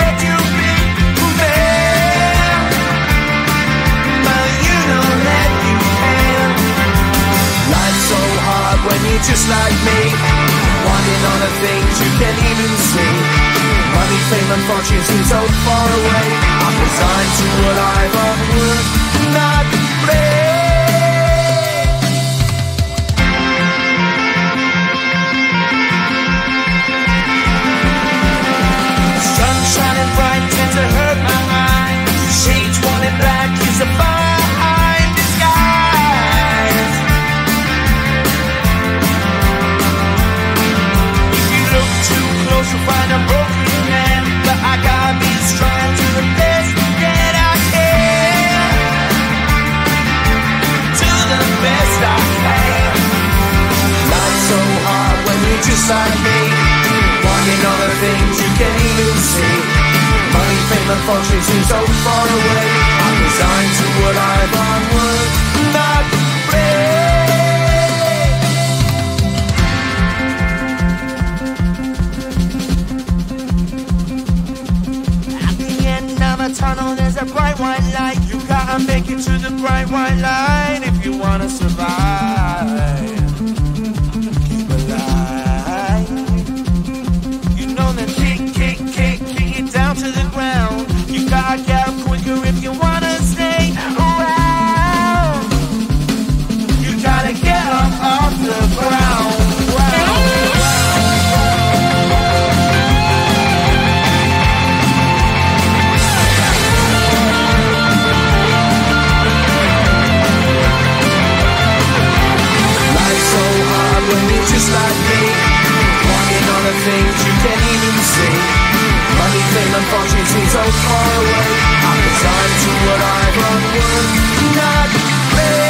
let you be man, but you don't let you can. Life's so hard when you're just like me, wanting all the things you can't even see. Money, fame and fortune seem so far away. I'm resigned to what I've unworked, not play. Sun shining bright tends to hurt my mind. Shades worn in black is a fine disguise. If you look too close you'll find a broken man, but I gotta be strong to the best that I can. To the best I can. Life's so hard when you're just like me, wanting all the things you can't even see. Money, fame and fortune seem so far away. I'm resigned to what I've unworked, not play. At the end of a tunnel there's a bright white light. You gotta make it to the bright white light if you wanna survive. Keep alive. You know that kick it down to the ground. You gotta get up quicker if you wanna stay around. You gotta get up off the ground. Life's so hard when you're just like me, wanting all the things you can't even see. Money, fame and fortune seem so far away. I'm resigned to what I've unworked, not play.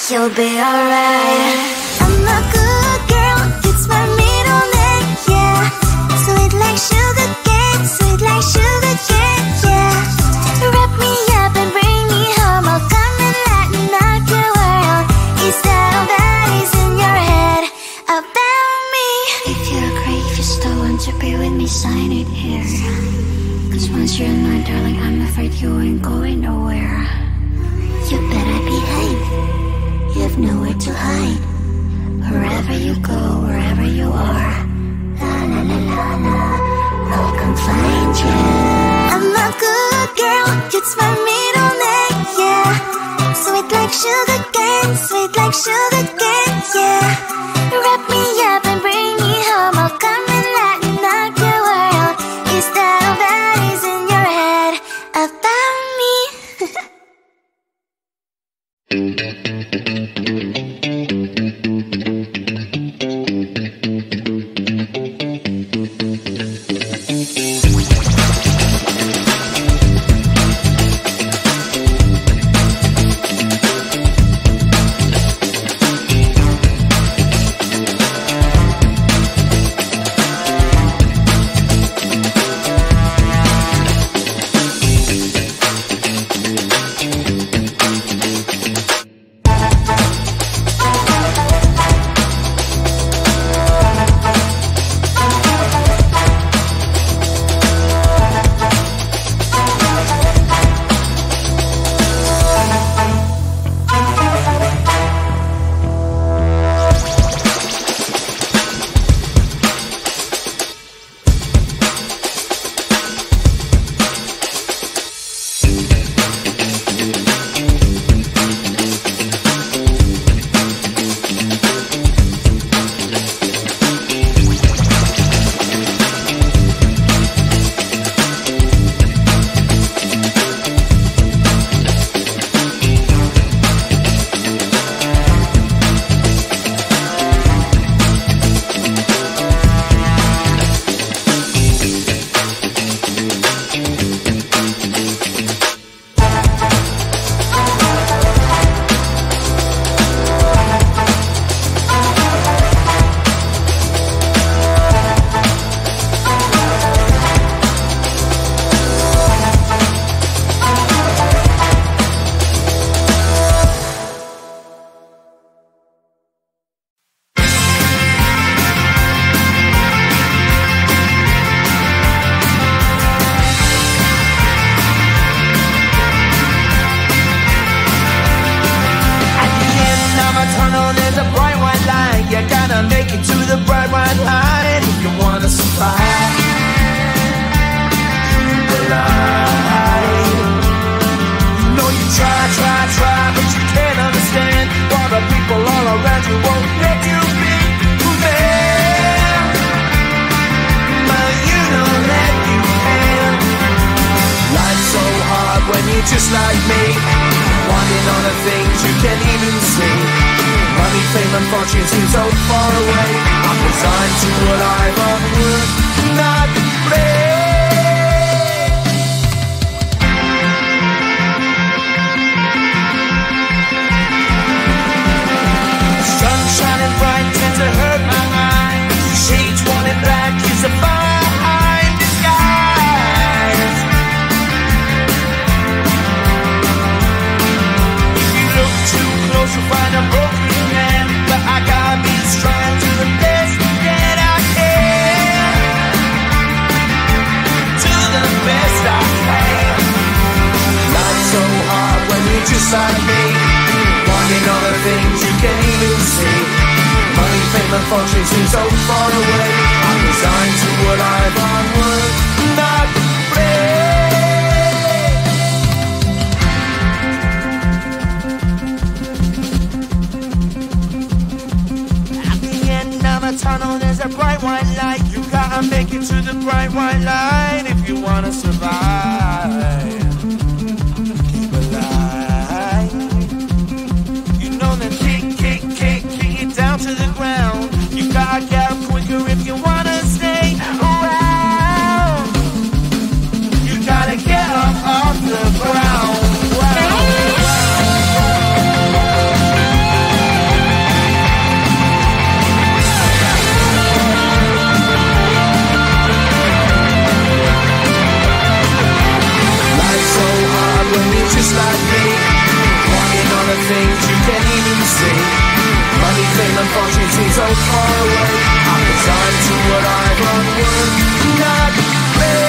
You'll be alright. I'm a good girl, it's my middle name, yeah. Sweet like sugar cane, sweet like sugar cane, yeah. Wrap me up and bring me home, I'll come and lighten up your world. Is that all that is in your head about me? If you agree, if you still want to be with me, sign it here. Cause once you're mine, darling, I'm afraid you ain't going nowhere. You better behave, you have nowhere to hide. Wherever you go, wherever you are, la la la la la, I'll come find you. I'm a good girl, it's my middle name, yeah. Sweet like sugar cane, sweet like sugar cane, yeah. Wrap me up and bring me home, I'll come and lighten up your world. Is that all that is in your head about me? it to the bright white line if you wanna survive. The line. You know you try, but you can't understand why the people all around you won't let you be who they are. But you know that you can. Life's so hard when you're just like me, wanting all the things you can't even see. Money, fame and fortune seem so far away. I'm resigned to what I've unworked, not play. Sun shining bright tends to hurt my mind. Shades worn in black is a fine disguise. If you look too close you'll find a broken man, but I gotta be strong to the best that I can. To the best I can. Life's so hard when you're just like me, wanting all the things you can't even see. Money, fame and fortune seem so far away. I'm resigned to what I've unworked, not play. At the end of a tunnel there's a bright white light. You gotta make it to the bright white light if you wanna survive. Keep alive. You know that kick it down to the ground. You gotta get up quicker if you wanna stay around. You gotta get up off the ground. Life's so hard when you're just like me, wanting all the things you can't even see. Money, fame and fortune seem so far away. I'm resigned to what I've unworked, not play.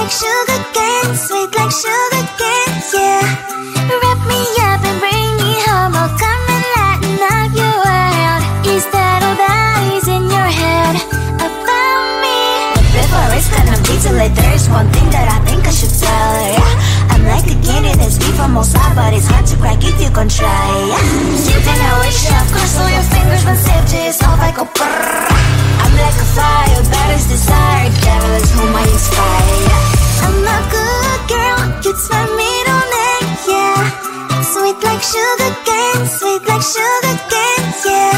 Sugar cane, sweet like sugar cane, yeah. Wrap me up and bring me home. I'll come and lighten up your world. Is that all that is in your head about me? Before it's gonna be too late, there's one thing that I think I should tell her, yeah. I'm like the candy that's deep from outside, but it's hard to crack if you can try, yeah. You can wish, of course, all your fingers when safety is off, I go brrrr. I'm like a fire, that is desire, devil is whom I inspire, yeah. I'm a good girl, it's my middle name, yeah. Sweet like sugar cane, sweet like sugar cane, yeah.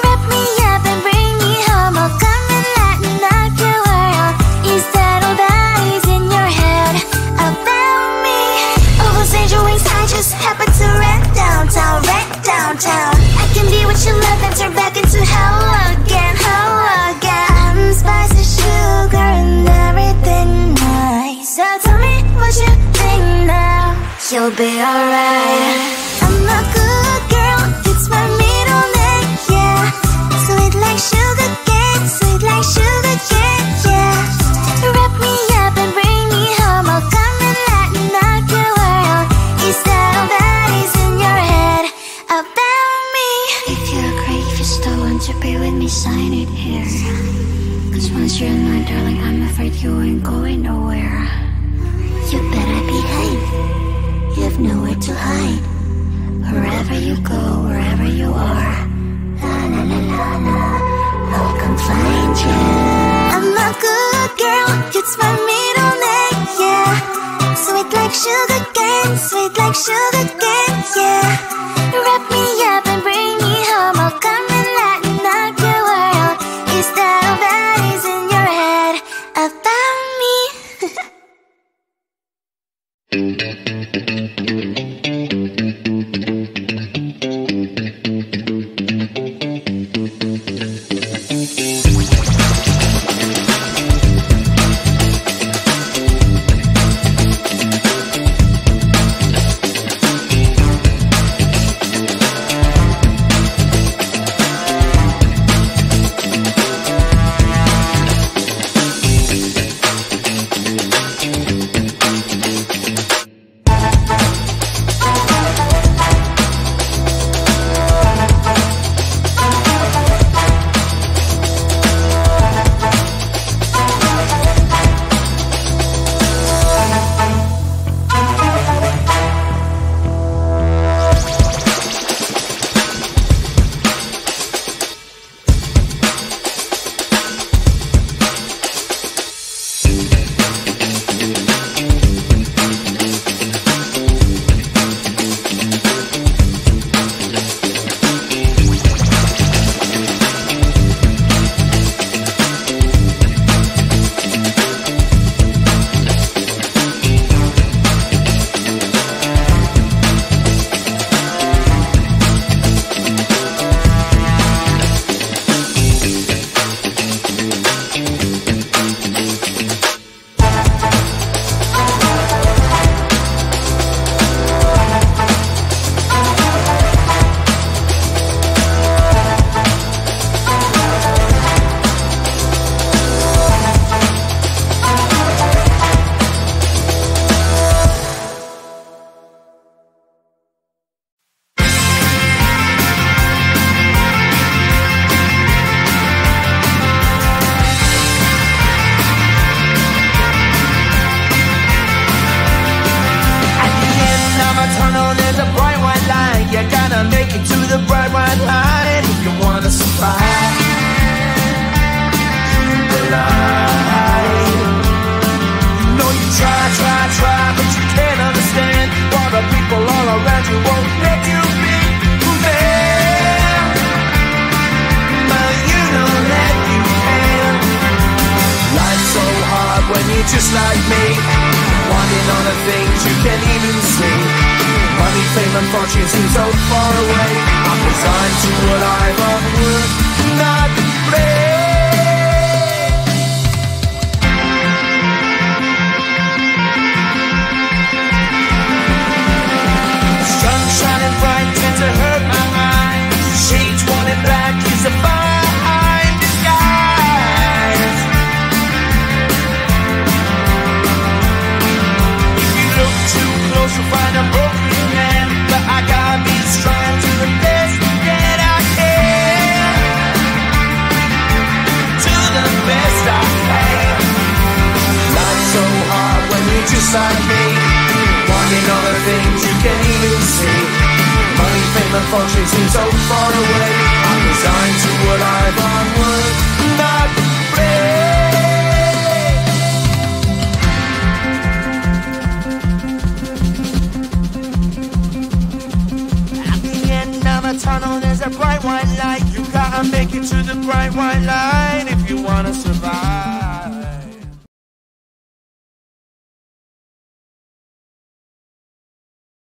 Wrap me up and bring me home. I'll come and lighten up your world. Is that all that is in your head about me? All those angel wings I just happen to rent downtown, I can be what you love and turn back into hell again, I'm spicy sugar and everything nice. So tell me what you think now. You'll be alright. I'm a good girl, it's my middle name, yeah. Sweet like sugar cane, sweet like sugar cane, yeah. Wrap me up and bring me home. I'll come and lighten up your world. Is that all that is in your head about me? If you agree, if you still want to be with me, sign it here. Cause once you're mine, darling, I'm afraid you ain't going nowhere. You better behave, you have nowhere to hide. Wherever you go, wherever you are, la la la la la, I'll come find you. I'm a good girl, it's my middle name, yeah. Sweet like sugar cane, sweet like sugar cane, yeah. Wrap me up and bring me home. I'll come and lighten up your world. Is that all that is in your head about me? just like me, wanting all the things you can't even see. Money, fame and fortune seem so far away. I'm resigned to what I've unworked, not play. Sun shining bright tends to hurt my eyes. Shades worn in black is a fine disguise. If you look too close you'll find a broken man, but I got me trying to the best that I can. To the best I can. Life's so hard when you're just like me, wanting all the things you can't even see. Money, fame and fortune seem so far away. I'm resigned to what I've unworked, not play. At the end of a tunnel there's a bright white light. You gotta make it to the bright white light if you wanna survive.